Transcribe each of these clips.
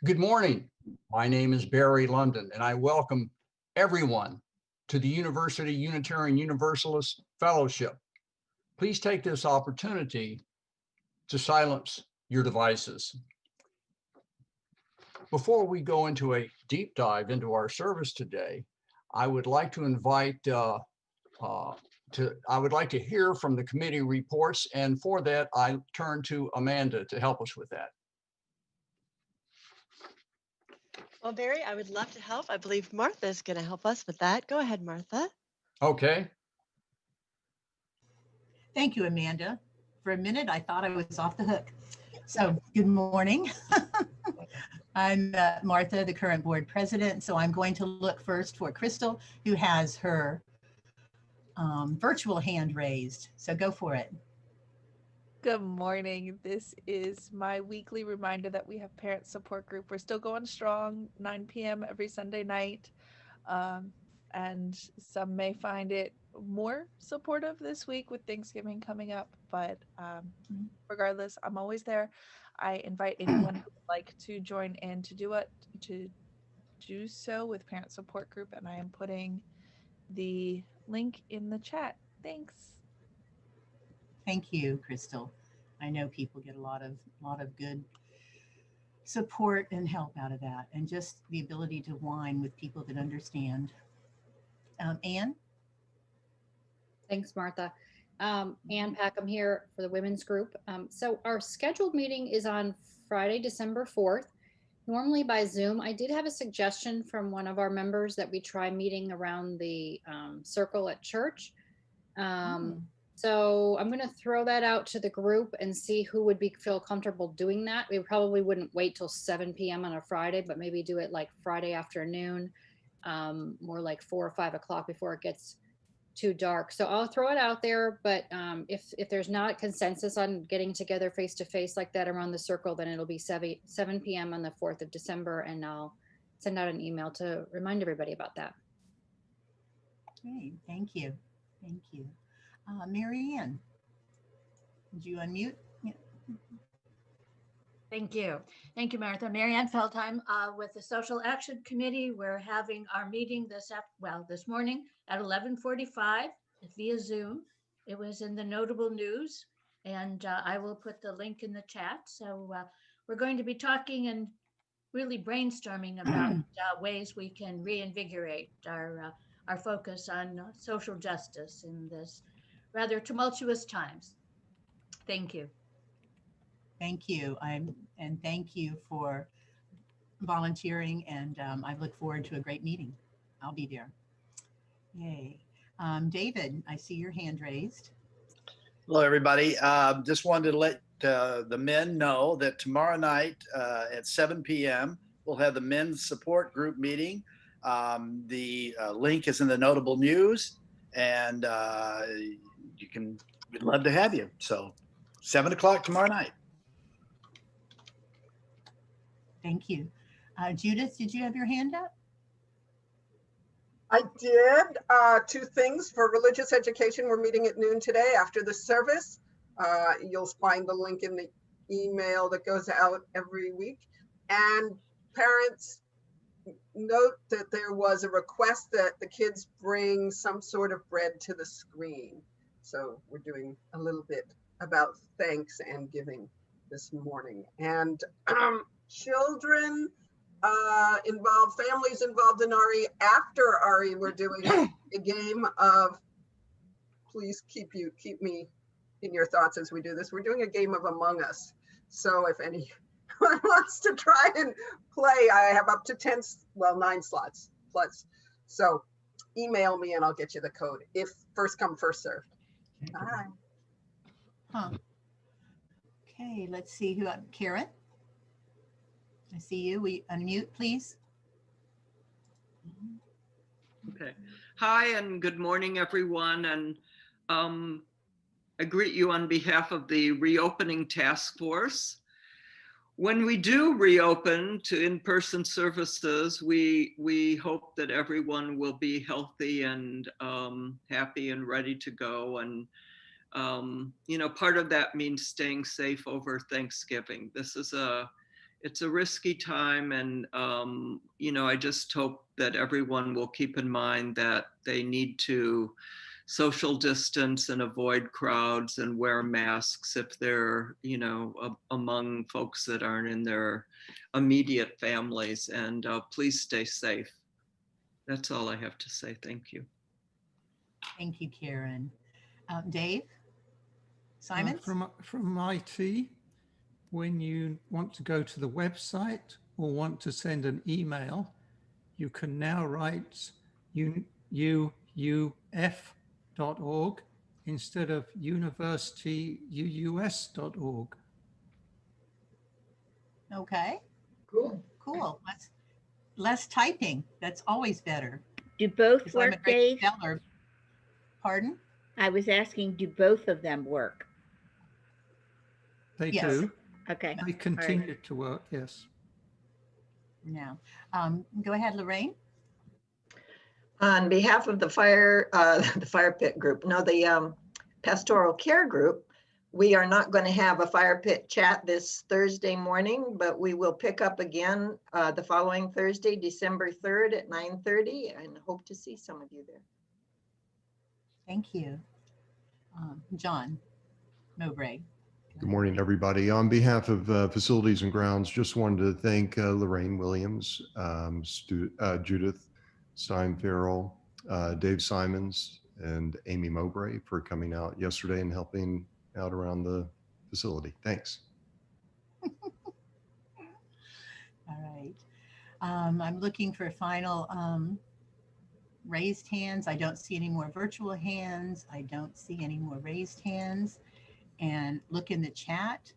Good morning. My name is Barry London, and I welcome everyone to the University Unitarian Universalist Fellowship. Please take this opportunity to silence your devices. Before we go into a deep dive into our service today, I would like to invite I would like to hear from the committee reports, and for that, I turn to Amanda to help us with that. Well, Barry, I would love to help. I believe Martha is going to help us with that. Go ahead, Martha. Okay. Thank you, Amanda. For a minute, I thought I was off the hook. So, good morning. I'm Martha, the current board president. So I'm going to look first for Crystal, who has her virtual hand raised. So go for it. Good morning. This is my weekly reminder that we have parent support group. We're still going strong, 9 p.m. every Sunday night. And some may find it more supportive this week with Thanksgiving coming up, but regardless, I'm always there. I invite anyone who would like to join in to do so with parent support group, and I am putting the link in the chat. Thanks. Thank you, Crystal. I know people get a lot of good support and help out of that, and just the ability to whine with people that understand. Anne? Thanks, Martha. Ann Packham here for the women's group. So our scheduled meeting is on Friday, December 4th, normally by Zoom. I did have a suggestion from one of our members that we try meeting around the circle at church. So I'm going to throw that out to the group and see who would feel comfortable doing that. We probably wouldn't wait till 7 p.m. on a Friday, but maybe do it like Friday afternoon, more like 4 or 5 o'clock before it gets too dark. So I'll throw it out there, but if there's not consensus on getting together face to face like that around the circle, then it'll be 7 p.m. on the 4th of December, and I'll send out an email to remind everybody about that. Great, thank you. Thank you. Mary Ann, did you unmute? Yeah. Thank you. Thank you, Martha. Mary Ann Feldheim with the Social Action Committee. We're having our meeting this morning at 11:45 via Zoom. It was in the notable news, and I will put the link in the chat. So we're going to be talking and really brainstorming about ways we can reinvigorate our focus on social justice in this rather tumultuous times. Thank you. Thank you. And thank you for volunteering, and I look forward to a great meeting. I'll be there. Yay. David, I see your hand raised. Hello, everybody. Just wanted to let the men know that tomorrow night at 7 p.m. we'll have the men's support group meeting. The link is in the notable news, and we'd love to have you. So 7 o'clock tomorrow night. Thank you. Judith, did you have your hand up? I did. Two things for religious education. We're meeting at noon today after the service. You'll find the link in the email that goes out every week. And parents, note that there was a request that the kids bring some sort of bread to the screen. So we're doing a little bit about thanks and giving this morning. And children involved, families involved in RE. After RE, we're doing a game of, please keep me in your thoughts as we do this. We're doing a game of Among Us. So if anyone wants to try and play, I have up to 9 slots plus. So email me and I'll get you the code. If first come, first served. Bye. Huh. Okay, let's see who, Karen. I see you. We unmute, please. Okay. Hi, and good morning, everyone. And I greet you on behalf of the Reopening Task Force. When we do reopen to in-person services, we hope that everyone will be healthy and happy and ready to go. And part of that means staying safe over Thanksgiving. This is it's a risky time, and I just hope that everyone will keep in mind that they need to social distance and avoid crowds and wear masks if they're among folks that aren't in their immediate families, and please stay safe. That's all I have to say. Thank you. Thank you, Karen. Dave? Simon? From IT, when you want to go to the website or want to send an email, you can now write uuf.org instead of universityuus.org. Okay, Cool. cool. Less typing. That's always better. Do both 'Cause I'm a work, great Dave? speller. Pardon? I was asking, do both of them work? They Yes. do. Okay. They continue to work, yes. No. Go ahead, Lorraine. On behalf of the fire pit group, no, the pastoral care group, we are not going to have a fire pit chat this Thursday morning, but we will pick up again the following Thursday, December 3rd at 9:30, and hope to see some of you there. Thank you. John Mowbray. Good morning, everybody. On behalf of Facilities and Grounds, just wanted to thank Lorraine Williams, Judith Stein-Farrell, Dave Simons, and Amy Mowbray for coming out yesterday and helping out around the facility. Thanks. All right. I'm looking for final raised hands. I don't see any more virtual hands. I don't see any more raised hands. And look in the chat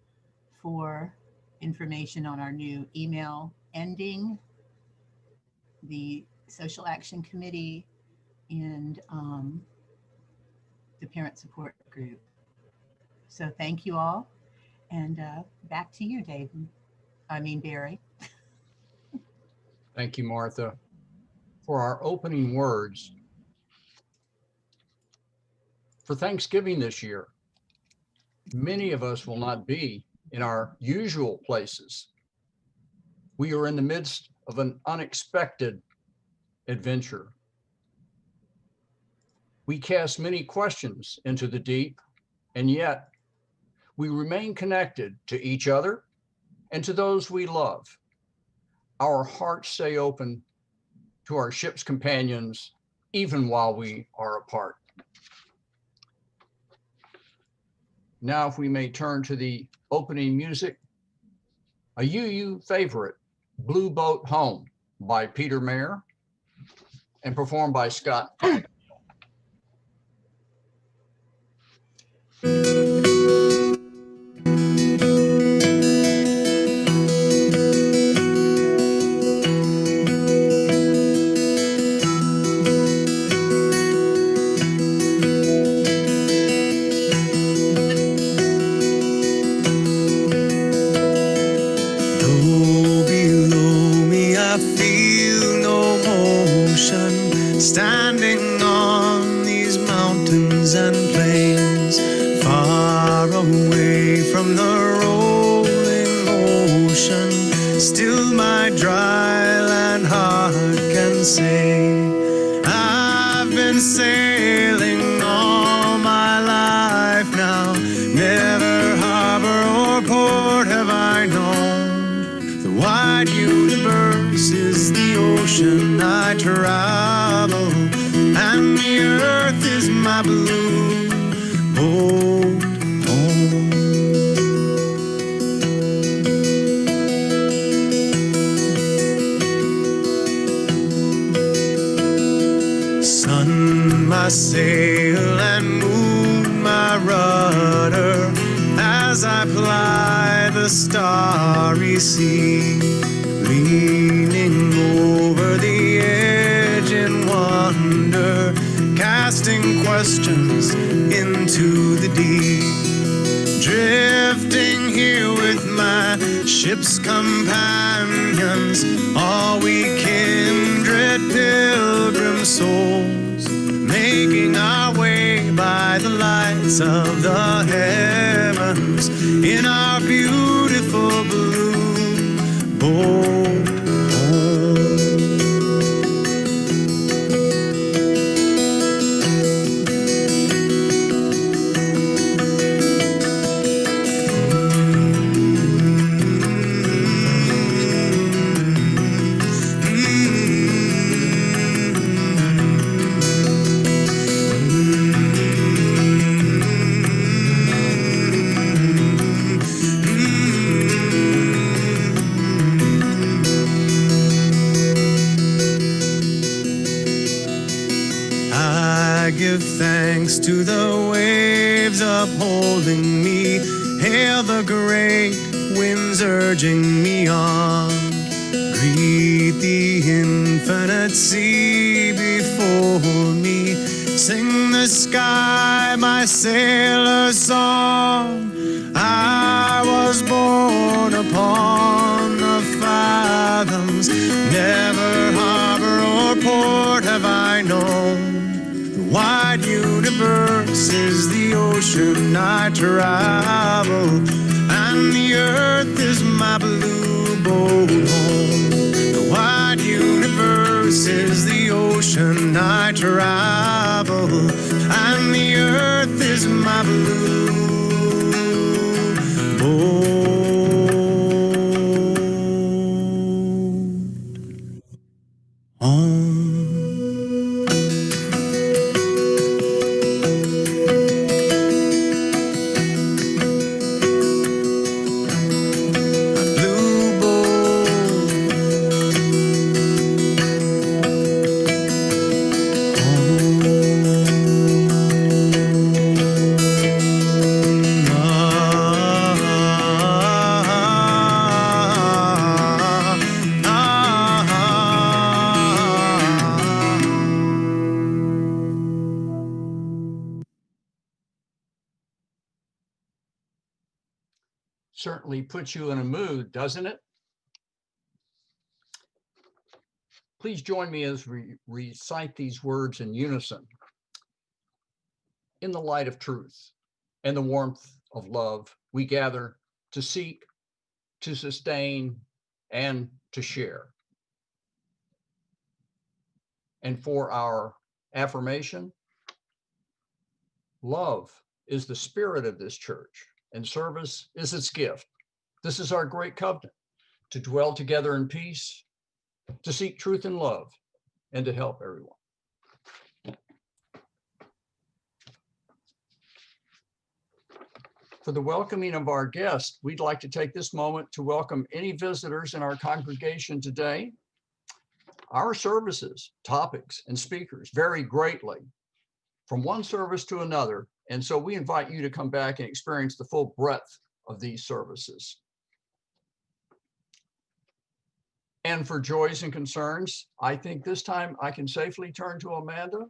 for information on our new email ending, the Social Action Committee, and the Parent Support Group. So thank you all. And back to you, Dave. Barry. Thank you, Martha. For our opening words, for Thanksgiving this year, many of us will not be in our usual places. We are in the midst of an unexpected adventure. We cast many questions into the deep, and yet we remain connected to each other and to those we love. Our hearts stay open to our ship's companions, even while we are apart. Now, if we may turn to the opening music, a UU favorite, Blue Boat Home by Peter Mayer and performed by Scott. Standing on these mountains and plains, far away from the rolling ocean, still my dry land heart can say, I've been sailing all my life now, never harbor or port have I known. The wide universe is the ocean I travel, and the earth is my blue boat home. Sun, my sail, and moon, my rudder, as I ply the starry sea, leaning over the edge in wonder, casting questions into the deep, drifting here with my ship's companions, all we kindred pilgrim souls, making our way by the lights of the heavens in our beautiful blue boat home. I give thanks to the waves upholding me. Hail the great winds urging me on. Greet the infinite sea before me. Sing the sky my sailor's song. I was born upon the fathoms. Never harbor or port have I known. The wide universe is the ocean I travel, and the earth is my blue boat home. The wide universe is the ocean I travel, and the earth is my blue boat home. Certainly puts you in a mood, doesn't it? Please join me as we recite these words in unison. In the light of truth and the warmth of love, we gather to seek, to sustain, and to share. And for our affirmation, love is the spirit of this church, and service is its gift. This is our great covenant, to dwell together in peace, to seek truth and love, and to help everyone. For the welcoming of our guests, we'd like to take this moment to welcome any visitors in our congregation today. Our services, topics, and speakers vary greatly from one service to another, and so we invite you to come back and experience the full breadth of these services. And for joys and concerns, I think this time I can safely turn to Amanda.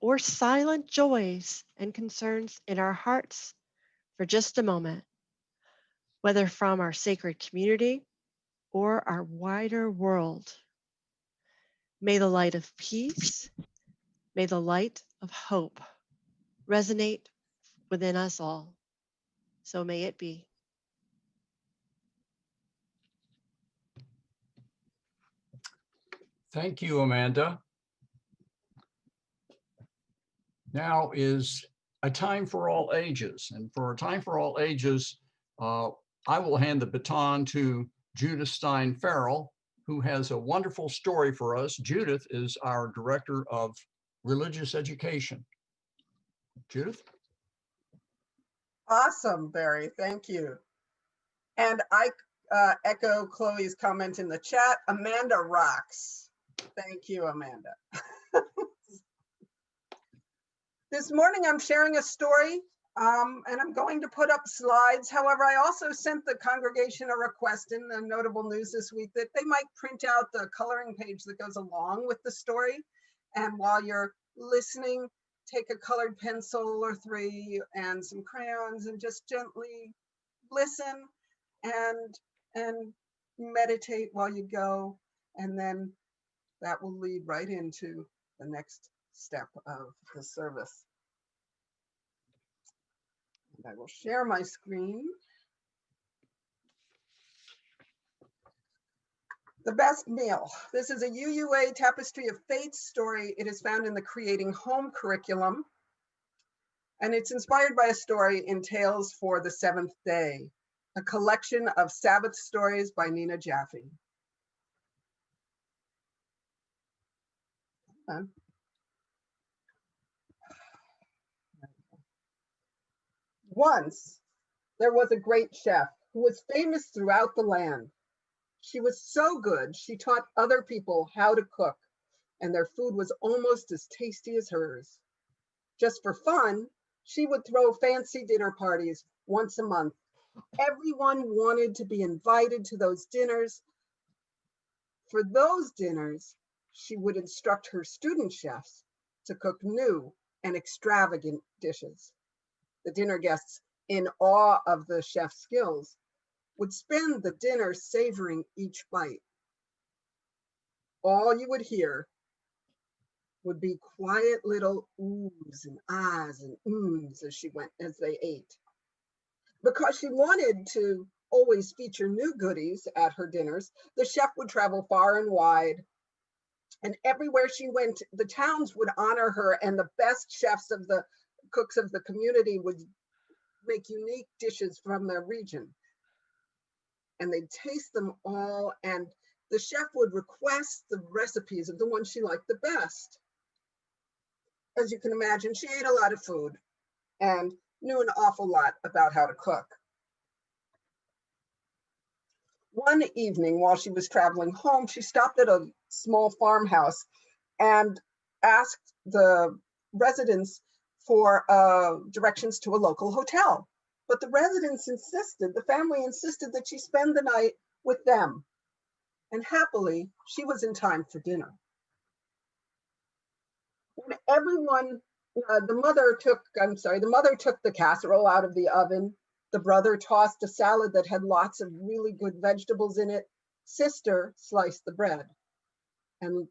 or silent joys and concerns in our hearts for just a moment, whether from our sacred community or our wider world. May the light of peace, may the light of hope resonate within us all. So may it be. Thank you, Amanda. Now is a time for all ages. And for a time for all ages, I will hand the baton to Judith Stein Farrell, who has a wonderful story for us. Judith is our Director of Religious Education. Judith? Awesome, Barry. Thank you. And I echo Chloe's comment in the chat. Amanda rocks. Thank you, Amanda. This morning, I'm sharing a story, and I'm going to put up slides. However, I also sent the congregation a request in the Notable News this week that they might print out the coloring page that goes along with the story. And while you're listening, take a colored pencil or three and some crayons and just gently listen and meditate while you go. And then that will lead right into the next step of the service. And I will share my screen. The Best Meal. This is a UUA Tapestry of Faith story. It is found in the Creating Home curriculum. And it's inspired by a story in Tales for the Seventh Day, a collection of Sabbath stories by Nina Jaffe. Once, there was a great chef who was famous throughout the land. She was so good, she taught other people how to cook, and their food was almost as tasty as hers. Just for fun, she would throw fancy dinner parties once a month. Everyone wanted to be invited to those dinners. For those dinners, she would instruct her student chefs to cook new and extravagant dishes. The dinner guests, in awe of the chef's skills, would spend the dinner savoring each bite. All you would hear would be quiet little oohs and ahs and ums as they ate. Because she wanted to always feature new goodies at her dinners, the chef would travel far and wide. And everywhere she went, the towns would honor her, and the best chefs of the cooks of the community would make unique dishes from their region. And they'd taste them all, and the chef would request the recipes of the ones she liked the best. As you can imagine, she ate a lot of food and knew an awful lot about how to cook. One evening while she was traveling home, she stopped at a small farmhouse and asked the residents for directions to a local hotel. But the residents insisted, the family insisted that she spend the night with them. And happily, she was in time for dinner. When everyone, the mother took the casserole out of the oven. The brother tossed a salad that had lots of really good vegetables in it. Sister sliced the bread. And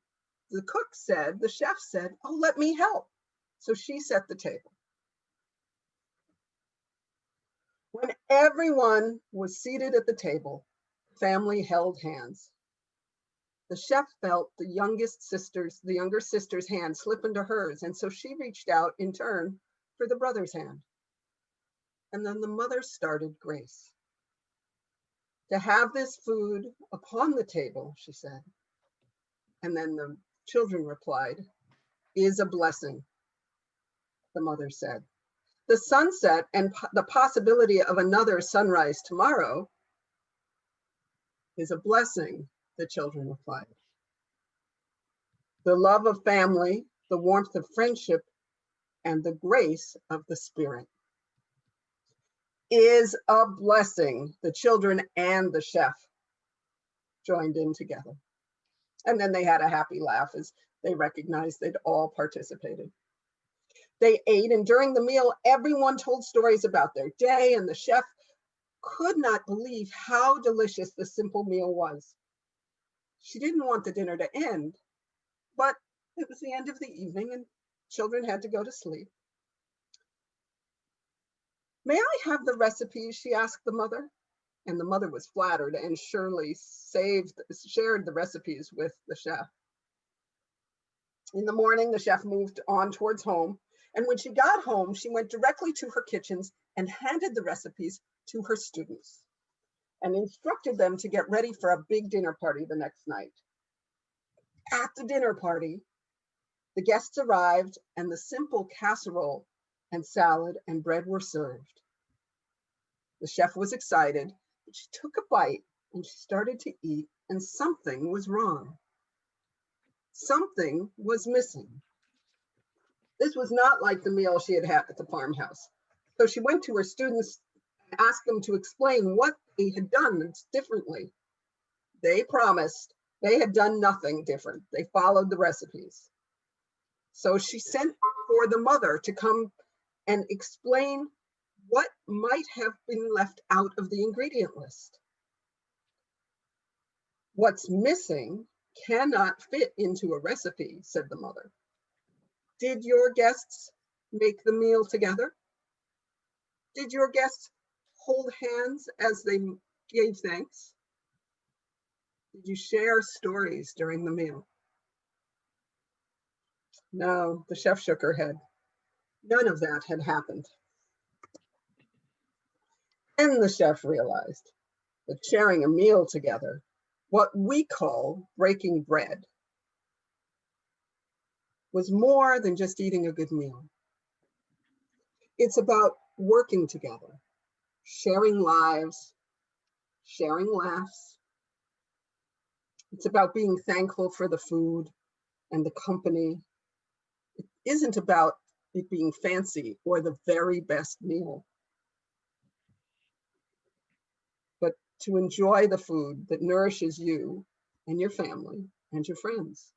the chef said, "Oh, let me help." So she set the table. When everyone was seated at the table, family held hands. The chef felt the younger sister's hand slip into hers, and so she reached out in turn for the brother's hand. And then the mother started grace. "To have this food upon the table," she said. And then the children replied, "is a blessing," the mother said. "The sunset and the possibility of another sunrise tomorrow is a blessing," the children replied. "The love of family, the warmth of friendship, and the grace of the Spirit is a blessing," the children and the chef joined in together. And then they had a happy laugh as they recognized they'd all participated. They ate, and during the meal, everyone told stories about their day, and the chef could not believe how delicious the simple meal was. She didn't want the dinner to end, but it was the end of the evening and children had to go to sleep. May I have the recipes? She asked the mother. And the mother was flattered and surely shared the recipes with the chef. In the morning, the chef moved on towards home. And when she got home, she went directly to her kitchens and handed the recipes to her students and instructed them to get ready for a big dinner party the next night. At the dinner party, the guests arrived and the simple casserole and salad and bread were served. The chef was excited. She took a bite and she started to eat, and something was wrong. Something was missing. This was not like the meal she had had at the farmhouse. So she went to her students and asked them to explain what they had done differently. They promised they had done nothing different. They followed the recipes. So she sent for the mother to come and explain what might have been left out of the ingredient list. What's missing cannot fit into a recipe, said the mother. Did your guests make the meal together? Did your guests hold hands as they gave thanks? Did you share stories during the meal? No, the chef shook her head. None of that had happened. Then the chef realized that sharing a meal together, what we call breaking bread, was more than just eating a good meal. It's about working together, sharing lives, sharing laughs. It's about being thankful for the food and the company. It isn't about it being fancy or the very best meal, but to enjoy the food that nourishes you and your family and your friends.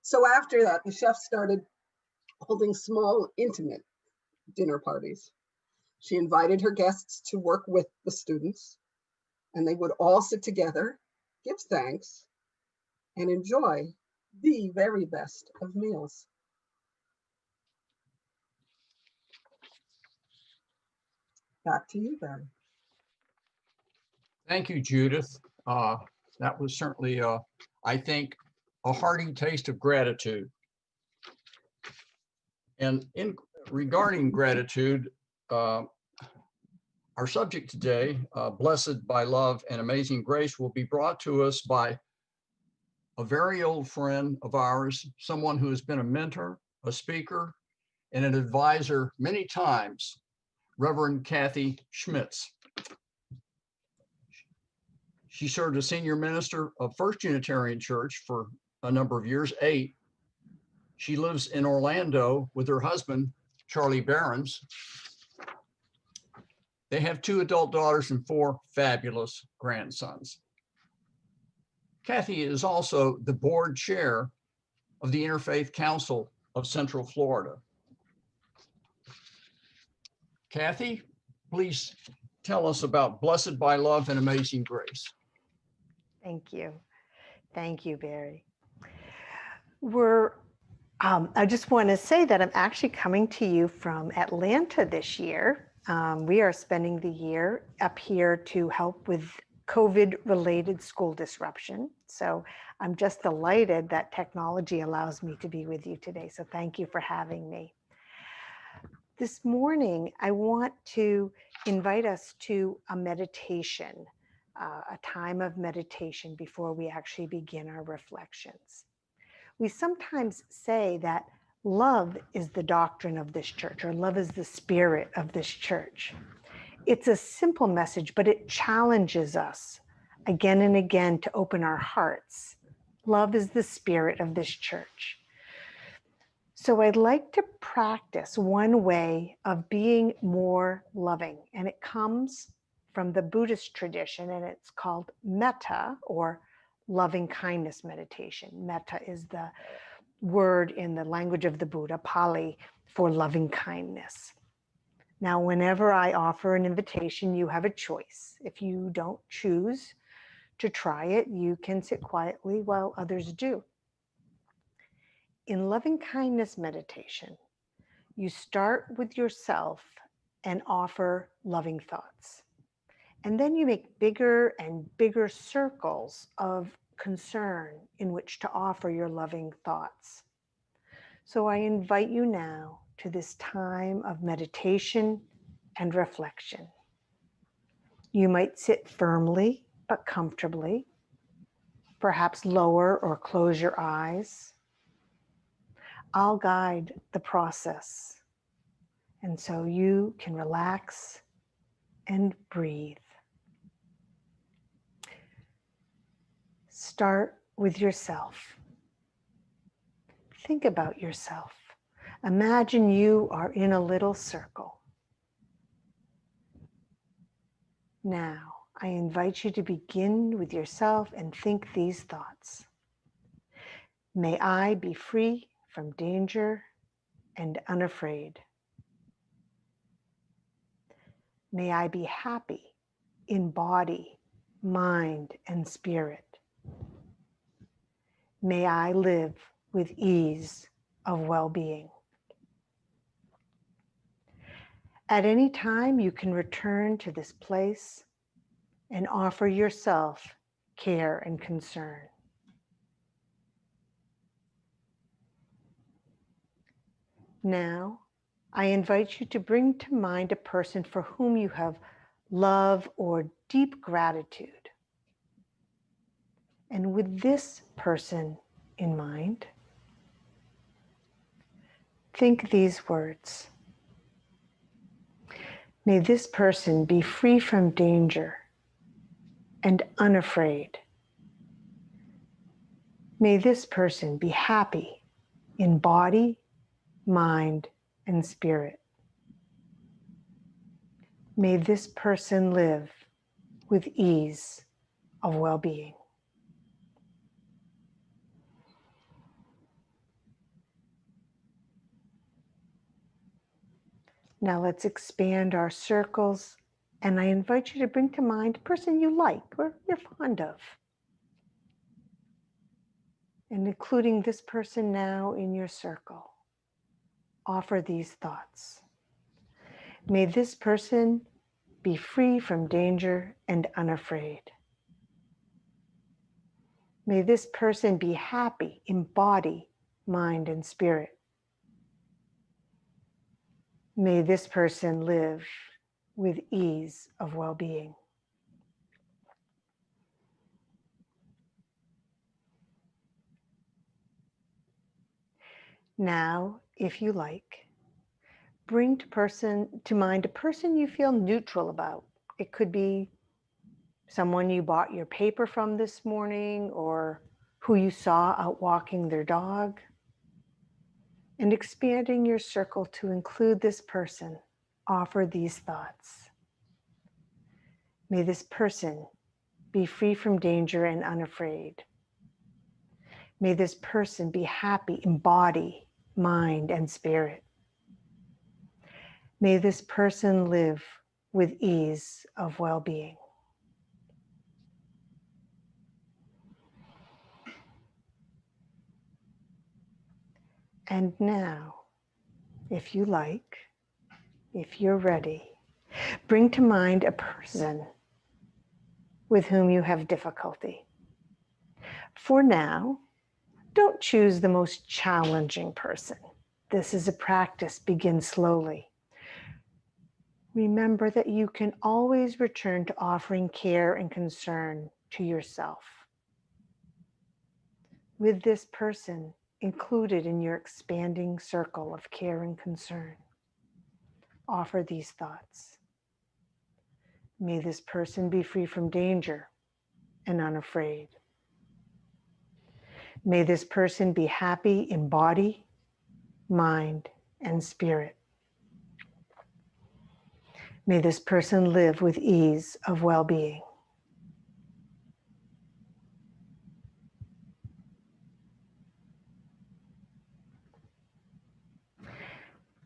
So after that, the chef started holding small, intimate dinner parties. She invited her guests to work with the students, and they would all sit together, give thanks, and enjoy the very best of meals. Back to you, Barry. Thank you, Judith. That was certainly, I think, a hearty taste of gratitude. And regarding gratitude, our subject today, Blessed by Love and Amazing Grace, will be brought to us by a very old friend of ours, someone who has been a mentor, a speaker, and an advisor many times, Reverend Kathy Schmitz. She served as senior minister of First Unitarian Church for a number of years, 8. She lives in Orlando with her husband, Charlie Behrens. They have 2 adult daughters and 4 fabulous grandsons. Kathy is also the board chair of the Interfaith Council of Central Florida. Kathy, please tell us about Blessed by Love and Amazing Grace. Thank you. Thank you, Barry. I just want to say that I'm actually coming to you from Atlanta this year. We are spending the year up here to help with COVID-related school disruption. So I'm just delighted that technology allows me to be with you today. So thank you for having me. This morning, I want to invite us to a meditation, a time of meditation before we actually begin our reflections. We sometimes say that love is the doctrine of this church, or love is the spirit of this church. It's a simple message, but it challenges us again and again to open our hearts. Love is the spirit of this church. So I'd like to practice one way of being more loving, and it comes from the Buddhist tradition, and it's called metta, or loving kindness meditation. Metta is the word in the language of the Buddha, Pali, for loving kindness. Now, whenever I offer an invitation, you have a choice. If you don't choose to try it, you can sit quietly while others do. In loving kindness meditation, you start with yourself and offer loving thoughts. And then you make bigger and bigger circles of concern in which to offer your loving thoughts. So I invite you now to this time of meditation and reflection. You might sit firmly but comfortably, perhaps lower or close your eyes. I'll guide the process, and so you can relax and breathe. Start with yourself. Think about yourself. Imagine you are in a little circle. Now, I invite you to begin with yourself and think these thoughts. May I be free from danger and unafraid. May I be happy in body, mind, and spirit. May I live with ease of well-being. At any time, you can return to this place and offer yourself care and concern. Now, I invite you to bring to mind a person for whom you have love or deep gratitude. And with this person in mind, think these words. May this person be free from danger and unafraid. May this person be happy in body, mind, and spirit. May this person live with ease of well-being. Now let's expand our circles, and I invite you to bring to mind a person you like or you're fond of. And including this person now in your circle, offer these thoughts. May this person be free from danger and unafraid. May this person be happy in body, mind, and spirit. May this person live with ease of well-being. Now, if you like, bring to mind a person you feel neutral about. It could be someone you bought your paper from this morning, or who you saw out walking their dog. And expanding your circle to include this person, offer these thoughts. May this person be free from danger and unafraid. May this person be happy in body, mind, and spirit. May this person live with ease of well-being. And now, if you like, if you're ready, bring to mind a person with whom you have difficulty. For now, don't choose the most challenging person. This is a practice. Begin slowly. Remember that you can always return to offering care and concern to yourself. With this person included in your expanding circle of care and concern, offer these thoughts. May this person be free from danger and unafraid. May this person be happy in body, mind, and spirit. May this person live with ease of well-being.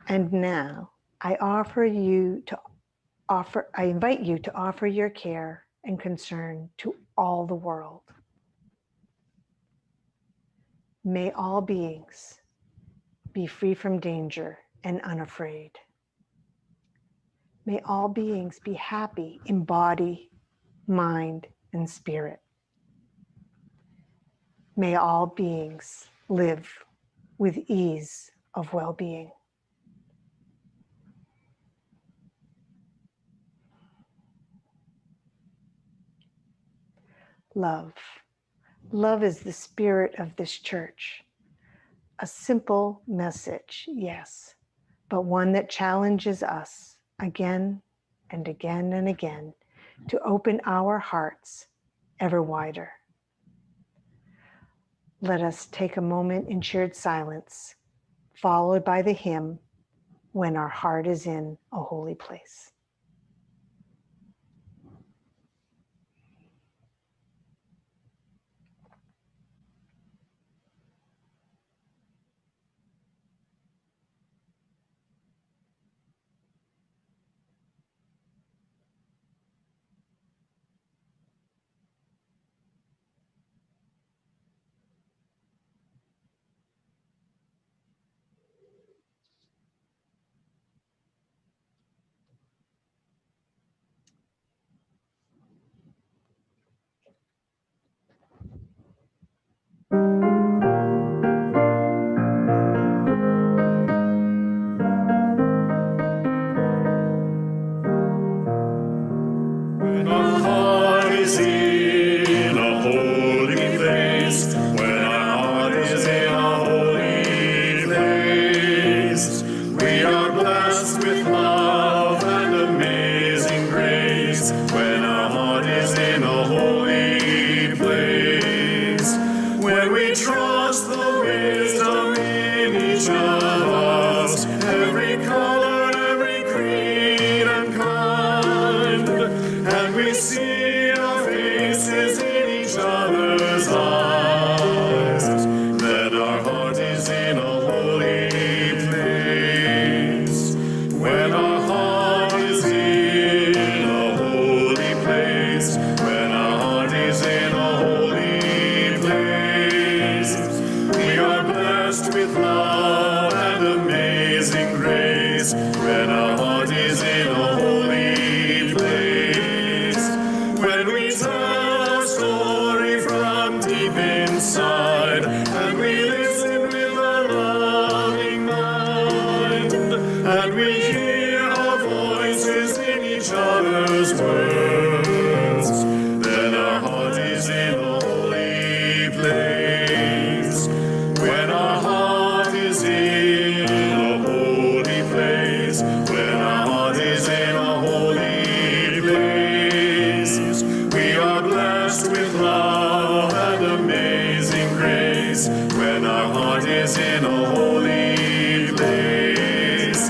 And now I invite you to offer your care and concern to all the world. May all beings be free from danger and unafraid. May all beings be happy in body, mind, and spirit. May all beings live with ease of well-being. Love. Love is the spirit of this church. A simple message, yes, but one that challenges us again and again and again to open our hearts ever wider. Let us take a moment in shared silence, followed by the hymn, When Our Heart is in a Holy Place. When our heart is in a holy place, when our heart is in a holy place, we are blessed with love and amazing grace. When our heart is in a holy place, when we trust the wisdom in each of us, every color, every creed and kind, and we see our faces in each other's eyes, then our heart is in a holy place. When our heart is in a holy place, when our heart is in a holy place, we are blessed with love and amazing grace. When our heart is in a holy place, when we tell our story from deep inside, and we listen with a loving mind, and we hear our voices in each other's words, then our heart is in a holy place. When our heart is in a holy place, when our heart is in a holy place, we are blessed with love and amazing grace. When our heart is in a holy place,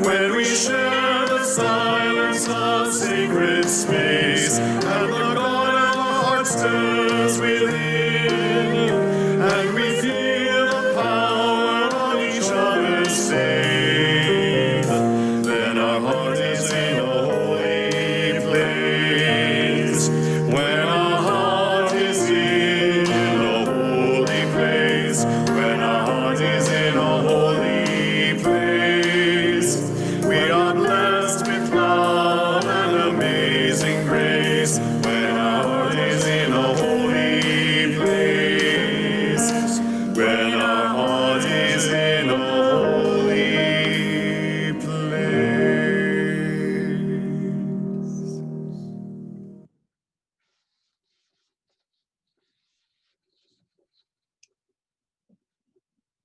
when we share the silence of sacred space, and the God of our heart stirs within, and we feel the power of each other's faith, then our heart is in a holy place. When our heart is in a holy place, when our heart is in a holy place, we are blessed with love and amazing grace. When our heart is in a holy place, when our heart is in a holy place.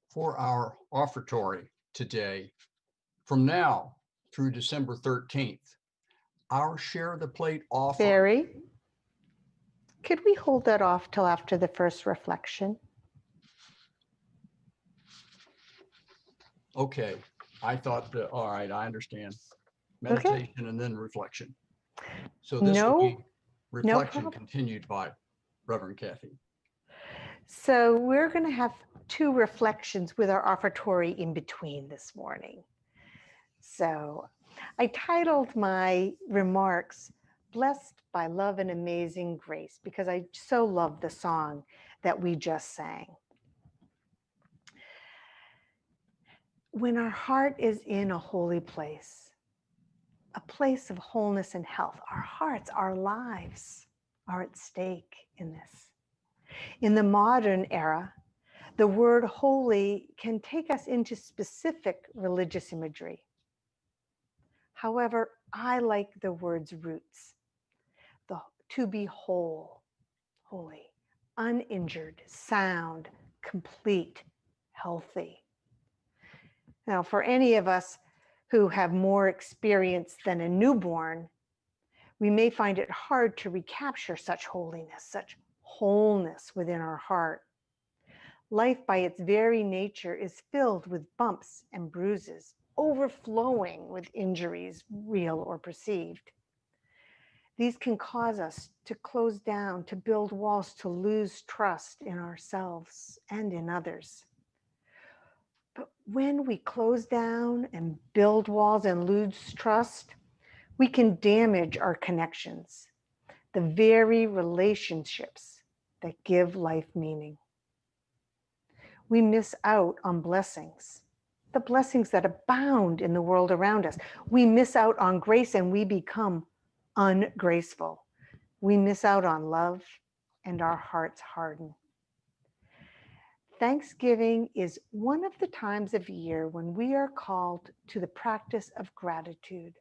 For our offertory today, from now through December 13th, our Share the Plate offer. Barry, could we hold that off till after the first reflection? Okay, I thought that, all right, I understand. Okay. Meditation and then reflection. So this will No, be reflection problem. continued by Reverend Kathy. So we're going to have two reflections with our offertory in between this morning. So I titled my remarks, Blessed by Love and Amazing Grace, because I so love the song that we just sang. When our heart is in a holy place, a place of wholeness and health, our hearts, our lives are at stake in this. In the modern era, the word holy can take us into specific religious imagery. However, I like the word's roots, to be whole, holy, uninjured, sound, complete, healthy. Now, for any of us who have more experience than a newborn, we may find it hard to recapture such holiness, such wholeness within our heart. Life by its very nature is filled with bumps and bruises, overflowing with injuries, real or perceived. These can cause us to close down, to build walls, to lose trust in ourselves and in others. But when we close down and build walls and lose trust, we can damage our connections, the very relationships that give life meaning. We miss out on blessings, the blessings that abound in the world around us. We miss out on grace and we become ungraceful. We miss out on love and our hearts harden. Thanksgiving is one of the times of year when we are called to the practice of gratitude,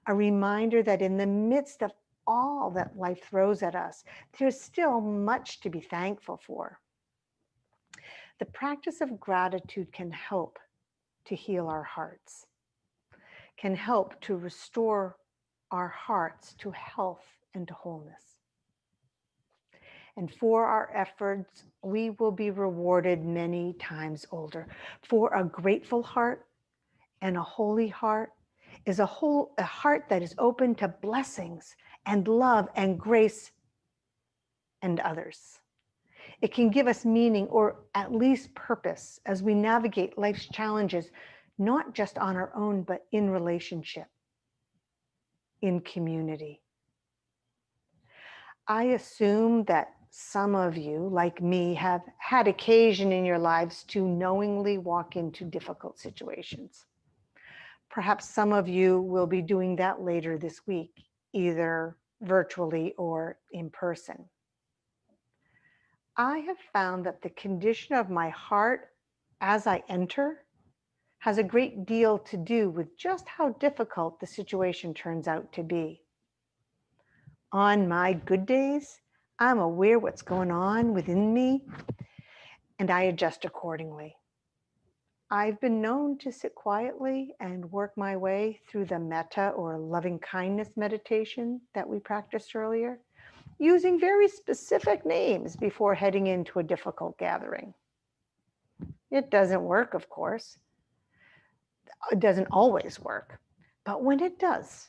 a reminder that in the midst of all that life throws at us, there's still much to be thankful for. The practice of gratitude can help to heal our hearts, can help to restore our hearts to health and to wholeness. And for our efforts, we will be rewarded many times older. For a grateful heart and a holy heart is a heart that is open to blessings and love and grace and others. It can give us meaning or at least purpose as we navigate life's challenges, not just on our own, but in relationship, in community. I assume that some of you, like me, have had occasion in your lives to knowingly walk into difficult situations. Perhaps some of you will be doing that later this week, either virtually or in person. I have found that the condition of my heart as I enter has a great deal to do with just how difficult the situation turns out to be. On my good days, I'm aware what's going on within me, and I adjust accordingly. I've been known to sit quietly and work my way through the metta or loving kindness meditation that we practiced earlier, using very specific names before heading into a difficult gathering. It doesn't work, of course. It doesn't always work, but when it does,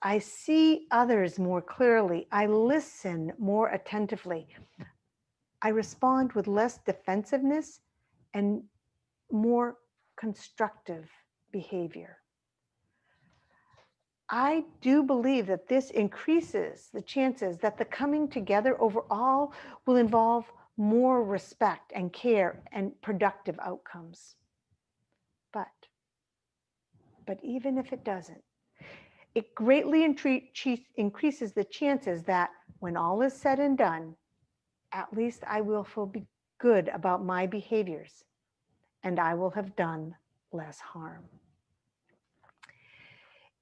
I see others more clearly. I listen more attentively. I respond with less defensiveness and more constructive behavior. I do believe that this increases the chances that the coming together overall will involve more respect and care and productive outcomes. But even if it doesn't, it greatly increases the chances that when all is said and done, at least I will feel good about my behaviors and I will have done less harm.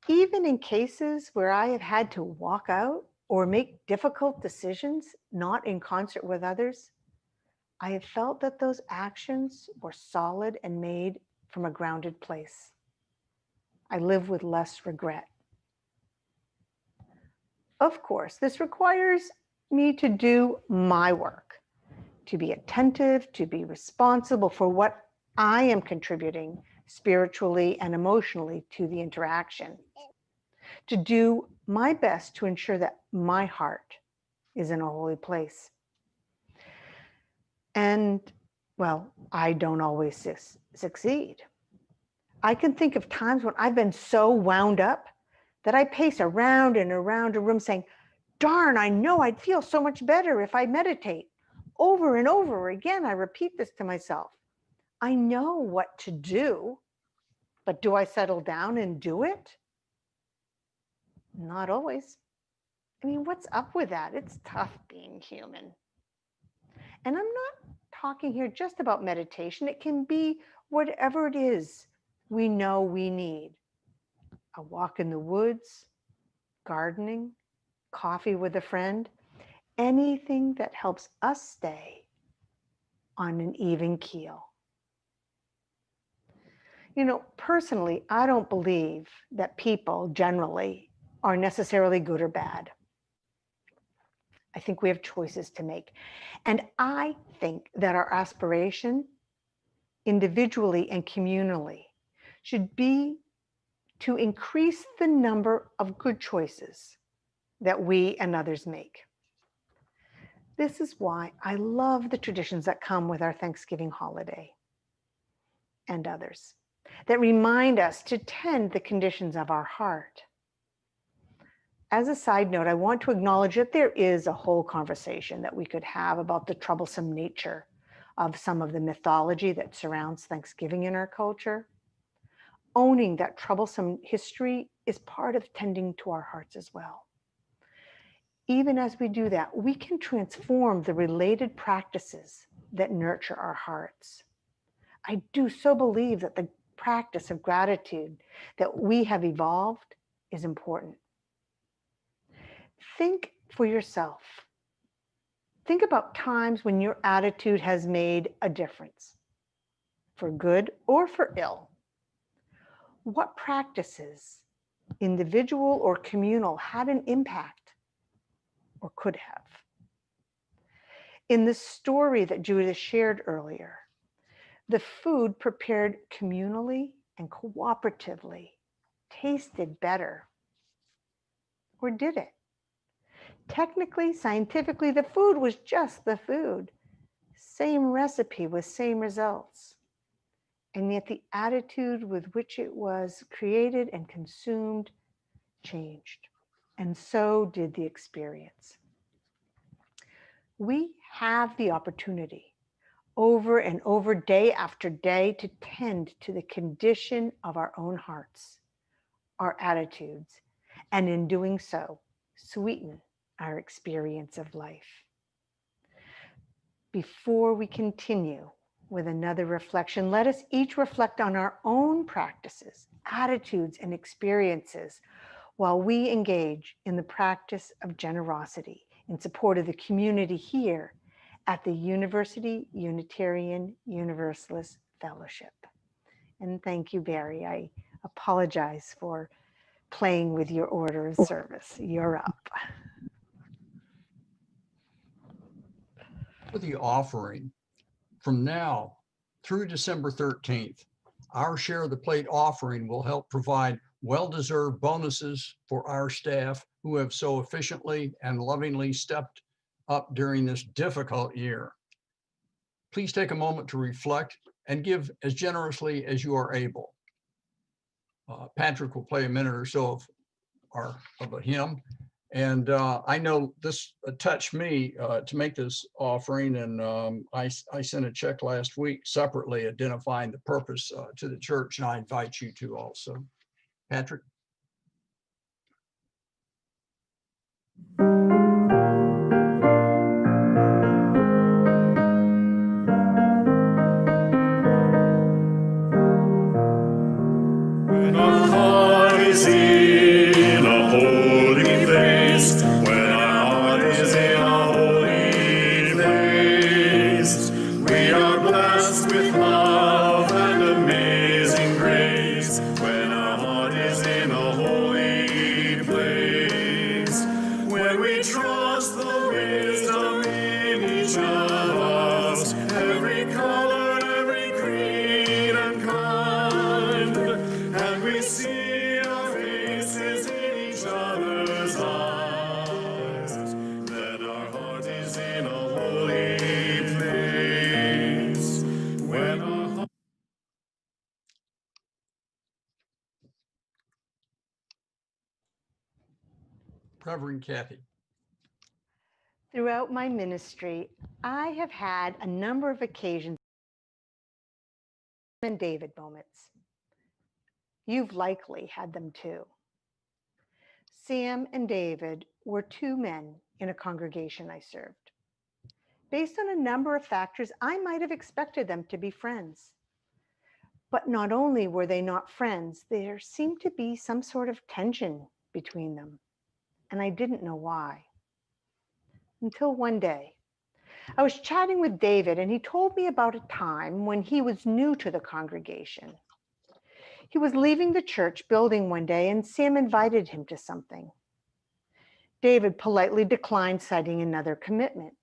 Even in cases where I have had to walk out or make difficult decisions, not in concert with others, I have felt that those actions were solid and made from a grounded place. I live with less regret. Of course, this requires me to do my work, to be attentive, to be responsible for what I am contributing spiritually and emotionally to the interaction, to do my best to ensure that my heart is in a holy place. And, well, I don't always succeed. I can think of times when I've been so wound up that I pace around and around a room saying, darn, I know I'd feel so much better if I meditate. Over and over again, I repeat this to myself. I know what to do, but do I settle down and do it? Not always. I mean, what's up with that? It's tough being human. And I'm not talking here just about meditation. It can be whatever it is we know we need. A walk in the woods, gardening, coffee with a friend, anything that helps us stay on an even keel. You know, personally, I don't believe that people generally are necessarily good or bad. I think we have choices to make. And I think that our aspiration, individually and communally, should be to increase the number of good choices that we and others make. This is why I love the traditions that come with our Thanksgiving holiday and others that remind us to tend the conditions of our heart. As a side note, I want to acknowledge that there is a whole conversation that we could have about the troublesome nature of some of the mythology that surrounds Thanksgiving in our culture. Owning that troublesome history is part of tending to our hearts as well. Even as we do that, we can transform the related practices that nurture our hearts. I do so believe that the practice of gratitude that we have evolved is important. Think for yourself. Think about times when your attitude has made a difference, for good or for ill. What practices, individual or communal, had an impact or could have? In the story that Judith shared earlier, the food prepared communally and cooperatively tasted better. Or did it? Technically, scientifically, the food was just the food. Same recipe with same results. And yet the attitude with which it was created and consumed changed. And so did the experience. We have the opportunity over and over, day after day, to tend to the condition of our own hearts, our attitudes, and in doing so, sweeten our experience of life. Before we continue with another reflection, let us each reflect on our own practices, attitudes, and experiences while we engage in the practice of generosity in support of the community here at the University Unitarian Universalist Fellowship. And thank you, Barry. I apologize for playing with your order of service. You're up. For the offering, from now through December 13th, our Share of the Plate offering will help provide well-deserved bonuses for our staff who have so efficiently and lovingly stepped up during this difficult year. Please take a moment to reflect and give as generously as you are able. Patrick will play a minute or so of a hymn. And I know this touched me to make this offering, and I sent a check last week separately identifying the purpose to the church, and I invite you to also. Patrick. When our heart is in a holy place, when our heart is in a holy place, we are blessed with love and amazing grace. When our heart is in a holy place, when we trust the wisdom in each of us, every color, every creed and kind, and we see our faces in each other's eyes, then our heart is in a holy place. When our heart Reverend Kathy. Throughout my ministry, I have had a number of occasions and David moments. You've likely had them too. Sam and David were two men in a congregation I served. Based on a number of factors, I might have expected them to be friends. But not only were they not friends, there seemed to be some sort of tension between them, and I didn't know why. Until one day, I was chatting with David, and he told me about a time when he was new to the congregation. He was leaving the church building one day, and Sam invited him to something. David politely declined, citing another commitment.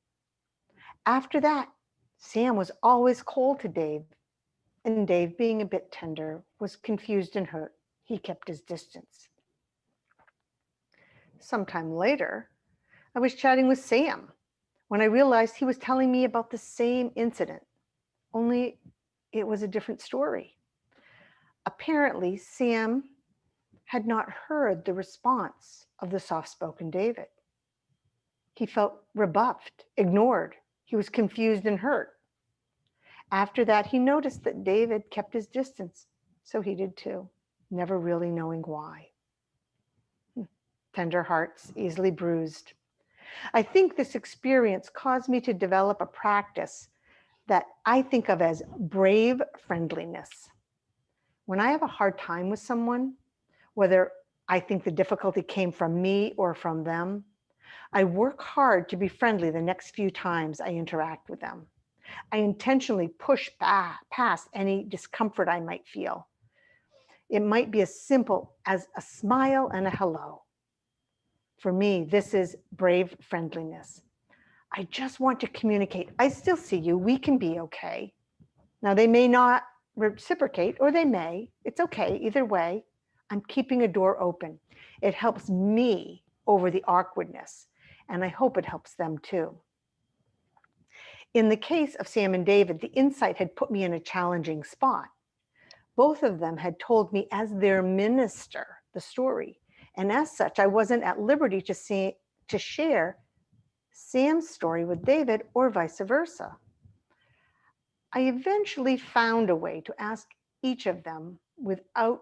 After that, Sam was always cold to Dave, and Dave, being a bit tender, was confused and hurt. He kept his distance. Sometime later, I was chatting with Sam when I realized he was telling me about the same incident, only it was a different story. Apparently, Sam had not heard the response of the soft-spoken David. He felt rebuffed, ignored. He was confused and hurt. After that, he noticed that David kept his distance, so he did too, never really knowing why. Tender hearts, easily bruised. I think this experience caused me to develop a practice that I think of as brave friendliness. When I have a hard time with someone, whether I think the difficulty came from me or from them, I work hard to be friendly the next few times I interact with them. I intentionally push back past any discomfort I might feel. It might be as simple as a smile and a hello. For me, this is brave friendliness. I just want to communicate. I still see you. We can be okay. Now, they may not reciprocate, or they may. It's okay. Either way, I'm keeping a door open. It helps me over the awkwardness, and I hope it helps them too. In the case of Sam and David, the insight had put me in a challenging spot. Both of them had told me as their minister the story, and as such, I wasn't at liberty to share Sam's story with David or vice versa. I eventually found a way to ask each of them, without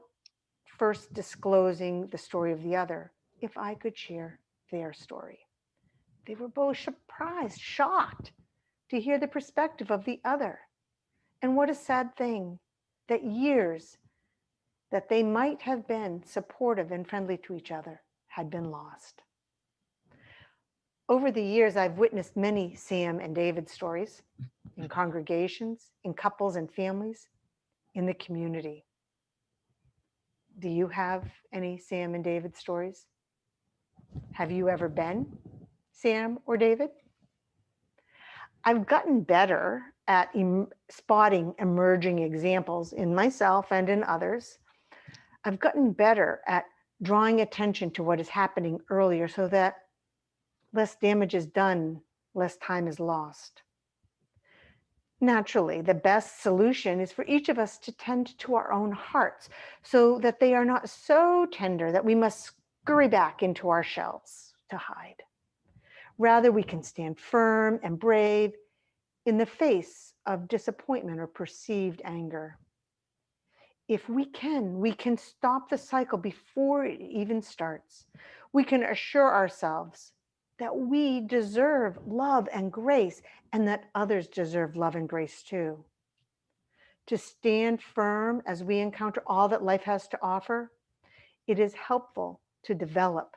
first disclosing the story of the other, if I could share their story. They were both surprised, shocked to hear the perspective of the other. And what a sad thing that years that they might have been supportive and friendly to each other had been lost. Over the years, I've witnessed many Sam and David stories in congregations, in couples and families, in the community. Do you have any Sam and David stories? Have you ever been Sam or David? I've gotten better at spotting emerging examples in myself and in others. I've gotten better at drawing attention to what is happening earlier so that less damage is done, less time is lost. Naturally, the best solution is for each of us to tend to our own hearts so that they are not so tender that we must scurry back into our shells to hide. Rather, we can stand firm and brave in the face of disappointment or perceived anger. If we can stop the cycle before it even starts. We can assure ourselves that we deserve love and grace, and that others deserve love and grace too. To stand firm as we encounter all that life has to offer, it is helpful to develop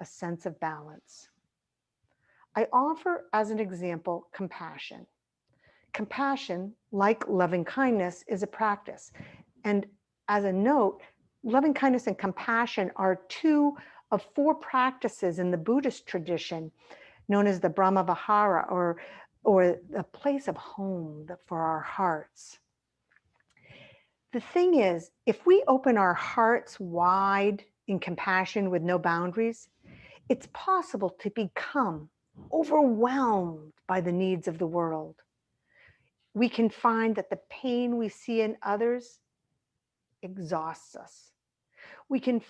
a sense of balance. I offer as an example compassion. Compassion, like loving kindness, is a practice. And as a note, loving kindness and compassion are two of 4 practices in the Buddhist tradition known as the Brahma Vihara, or the place of home for our hearts. The thing is, if we open our hearts wide in compassion with no boundaries, it's possible to become overwhelmed by the needs of the world. We can find that the pain we see in others exhausts us. We can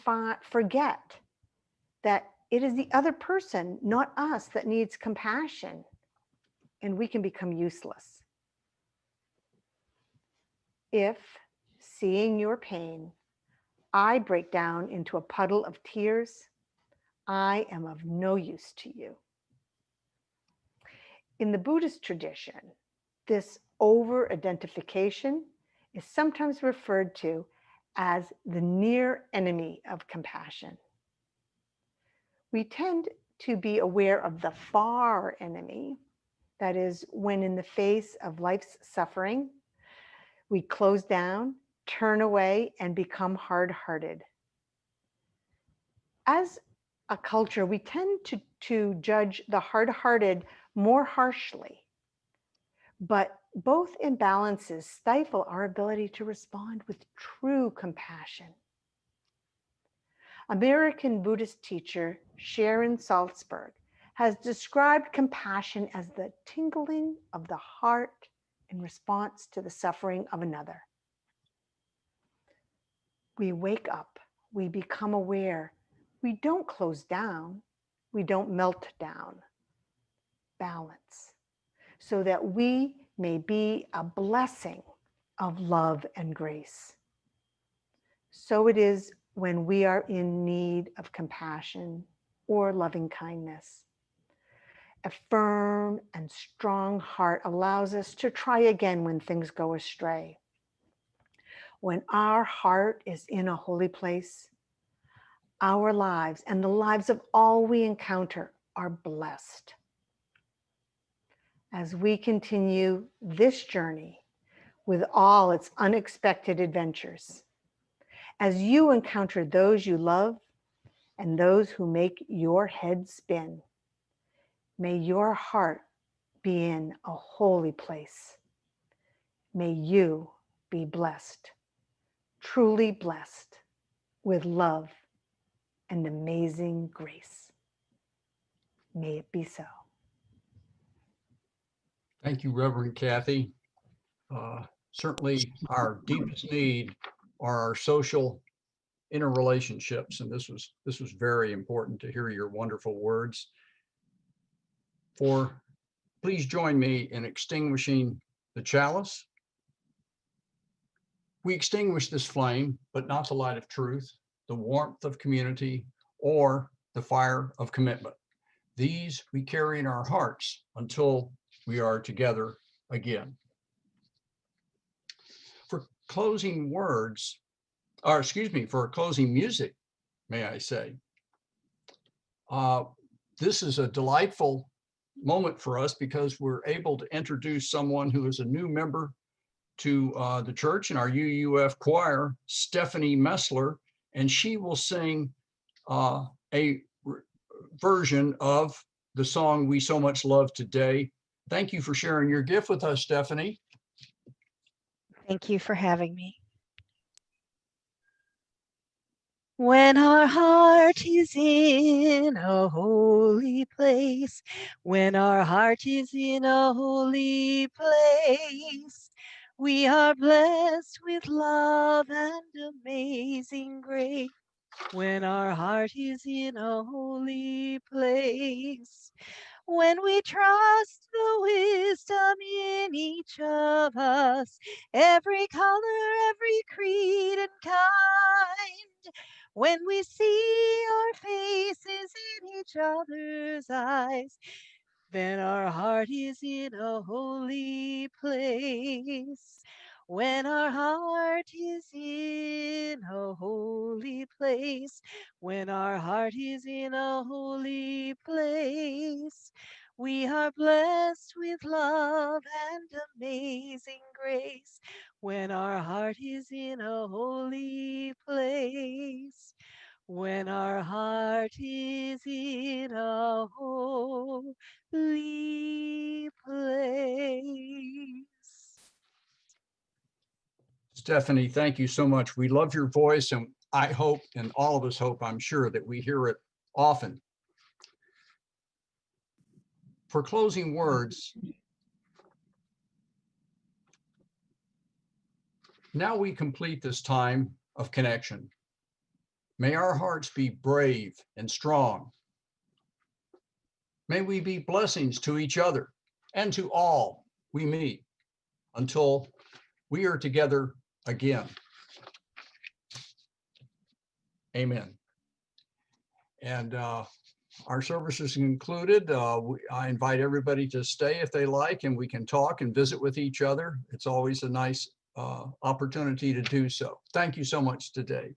forget that it is the other person, not us, that needs compassion, and we can become useless. If, seeing your pain, I break down into a puddle of tears, I am of no use to you. In the Buddhist tradition, this over-identification is sometimes referred to as the near enemy of compassion. We tend to be aware of the far enemy, that is, when in the face of life's suffering, we close down, turn away, and become hard-hearted. As a culture, we tend to judge the hard-hearted more harshly, but both imbalances stifle our ability to respond with true compassion. American Buddhist teacher Sharon Salzberg has described compassion as the tingling of the heart in response to the suffering of another. We wake up, we become aware, we don't close down, we don't melt down. Balance, so that we may be a blessing of love and grace. So it is when we are in need of compassion or loving kindness. A firm and strong heart allows us to try again when things go astray. When our heart is in a holy place, our lives and the lives of all we encounter are blessed. As we continue this journey with all its unexpected adventures, as you encounter those you love and those who make your head spin, may your heart be in a holy place. May you be blessed, truly blessed with love and amazing grace. May it be so. Thank you, Reverend Kathy. Certainly our deepest need are our social interrelationships, and this was very important to hear your wonderful words. Please join me in extinguishing the chalice. We extinguish this flame, but not the light of truth, the warmth of community, or the fire of commitment. These we carry in our hearts until we are together again. For closing words, or excuse me, for closing music, may I say, this is a delightful moment for us because we're able to introduce someone who is a new member to the church in our UUF choir, Stephanie Messler, and she will sing a version of the song we so much love today. Thank you for sharing your gift with us, Stephanie. Thank you for having me. When our heart is in a holy place, when our heart is in a holy place, we are blessed with love and amazing grace. When our heart is in a holy place, when we trust the wisdom in each of us, every color, every creed and kind, when we see our faces in each other's eyes, then our heart is in a holy place. When our heart is in a holy place, when our heart is in a holy place, we are blessed with love and amazing grace. When our heart is in a holy place, when our heart is in a holy place. Stephanie, thank you so much. We love your voice, and I hope, and all of us hope, I'm sure, that we hear it often. For closing words, now we complete this time of connection. May our hearts be brave and strong, May we be blessings to each other and to all we meet until we are together again. Amen. And our service is concluded. I invite everybody to stay if they like, and we can talk and visit with each other. It's always a nice opportunity to do so. Thank you so much today.